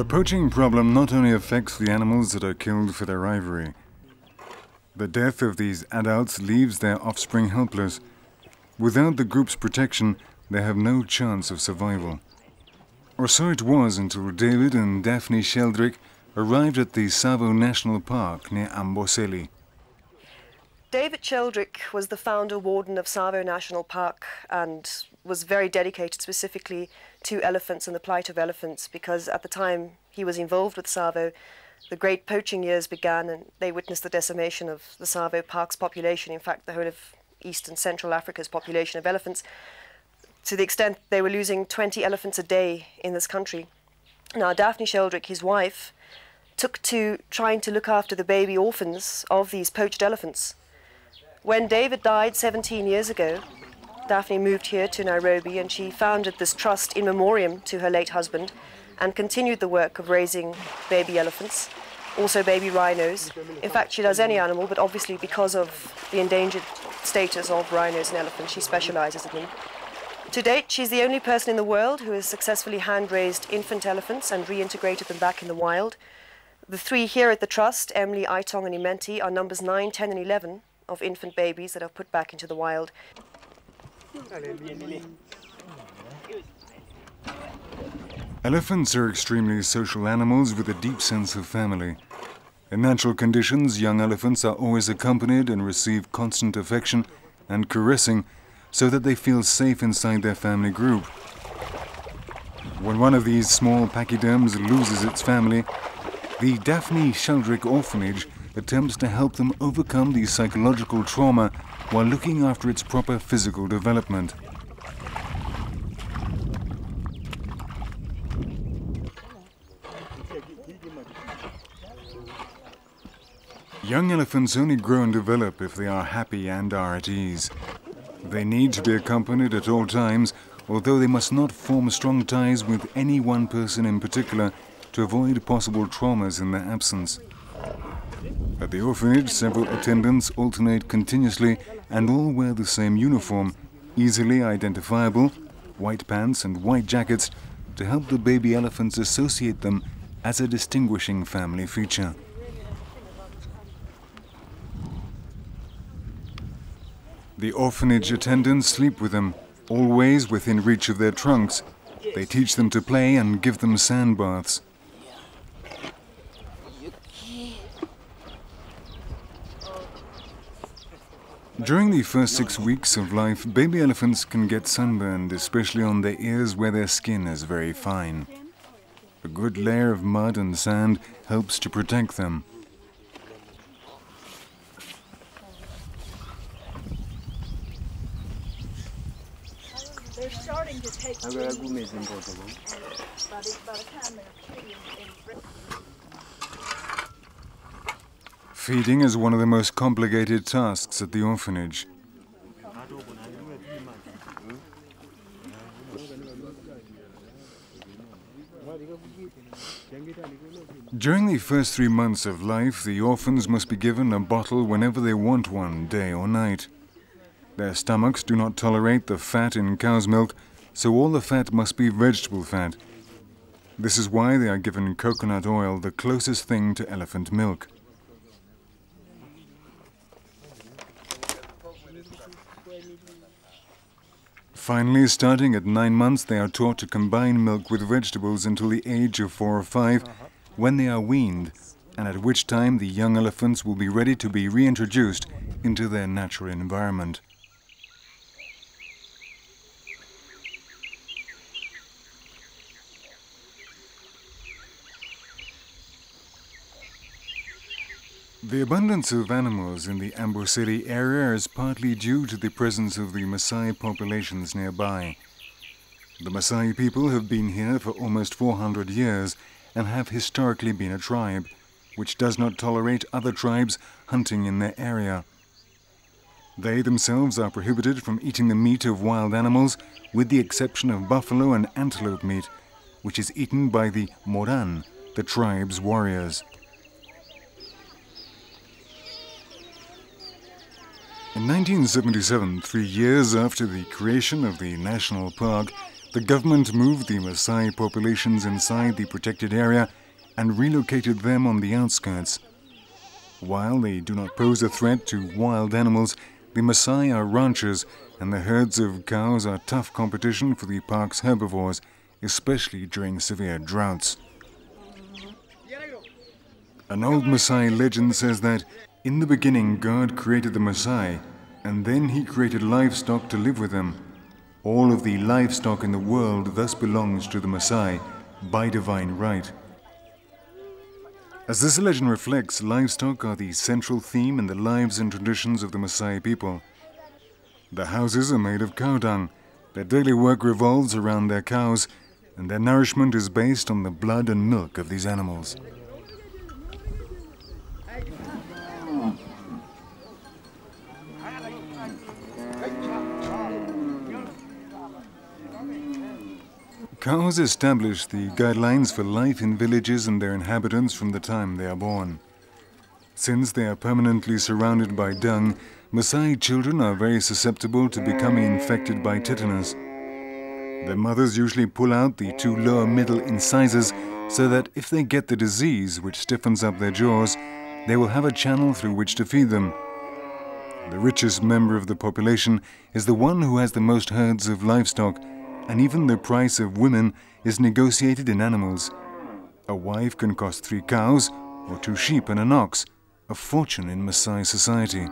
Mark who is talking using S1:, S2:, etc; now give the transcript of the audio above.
S1: The poaching problem not only affects the animals that are killed for their ivory. The death of these adults leaves their offspring helpless. Without the group's protection, they have no chance of survival. Or so it was until David and Daphne Sheldrick arrived at the Tsavo National Park near Amboseli.
S2: David Sheldrick was the founder warden of Tsavo National Park and was very dedicated specifically to elephants and the plight of elephants, because at the time he was involved with Tsavo, the great poaching years began and they witnessed the decimation of the Tsavo Park's population, in fact the whole of East and Central Africa's population of elephants, to the extent they were losing 20 elephants a day in this country. Now Daphne Sheldrick, his wife, took to trying to look after the baby orphans of these poached elephants. When David died 17 years ago, Daphne moved here to Nairobi and she founded this trust in memoriam to her late husband and continued the work of raising baby elephants, also baby rhinos. In fact, she does any animal, but obviously because of the endangered status of rhinos and elephants, she specializes in them. To date, she's the only person in the world who has successfully hand-raised infant elephants and reintegrated them back in the wild. The three here at the trust, Emily, Aitong and Imenti, are numbers 9, 10 and 11 of infant babies that are put back into the wild.
S1: Elephants are extremely social animals with a deep sense of family. In natural conditions, young elephants are always accompanied and receive constant affection and caressing so that they feel safe inside their family group. When one of these small pachyderms loses its family, the Daphne Sheldrick Orphanage attempts to help them overcome the psychological trauma while looking after its proper physical development. Young elephants only grow and develop if they are happy and are at ease. They need to be accompanied at all times, although they must not form strong ties with any one person in particular to avoid possible traumas in their absence. At the orphanage, several attendants alternate continuously and all wear the same uniform, easily identifiable, white pants and white jackets, to help the baby elephants associate them as a distinguishing family feature. The orphanage attendants sleep with them, always within reach of their trunks. They teach them to play and give them sand baths. During the first 6 weeks of life, baby elephants can get sunburned, especially on their ears where their skin is very fine. A good layer of mud and sand helps to protect them.
S3: They're starting to take
S1: Feeding is one of the most complicated tasks at the orphanage. During the first 3 months of life, the orphans must be given a bottle whenever they want one, day or night. Their stomachs do not tolerate the fat in cow's milk, so all the fat must be vegetable fat. This is why they are given coconut oil, the closest thing to elephant milk. Finally, starting at 9 months, they are taught to combine milk with vegetables until the age of 4 or 5, when they are weaned, and at which time the young elephants will be ready to be reintroduced into their natural environment. The abundance of animals in the Amboseli area is partly due to the presence of the Maasai populations nearby. The Maasai people have been here for almost 400 years and have historically been a tribe, which does not tolerate other tribes hunting in their area. They themselves are prohibited from eating the meat of wild animals, with the exception of buffalo and antelope meat, which is eaten by the Moran, the tribe's warriors. In 1977, 3 years after the creation of the national park, The government moved the Maasai populations inside the protected area and relocated them on the outskirts. While they do not pose a threat to wild animals, the Maasai are ranchers, and the herds of cows are tough competition for the park's herbivores, especially during severe droughts. An old Maasai legend says that in the beginning God created the Maasai, and then he created livestock to live with them. All of the livestock in the world thus belongs to the Maasai by divine right. As this legend reflects, livestock are the central theme in the lives and traditions of the Maasai people. The houses are made of cow dung. Their daily work revolves around their cows, and their nourishment is based on the blood and milk of these animals. Cows establish the guidelines for life in villages and their inhabitants from the time they are born. Since they are permanently surrounded by dung, Maasai children are very susceptible to becoming infected by tetanus. Their mothers usually pull out the two lower middle incisors so that if they get the disease, which stiffens up their jaws, they will have a channel through which to feed them. The richest member of the population is the one who has the most herds of livestock, and even the price of women is negotiated in animals. A wife can cost 3 cows or 2 sheep and an ox, a fortune in Maasai society.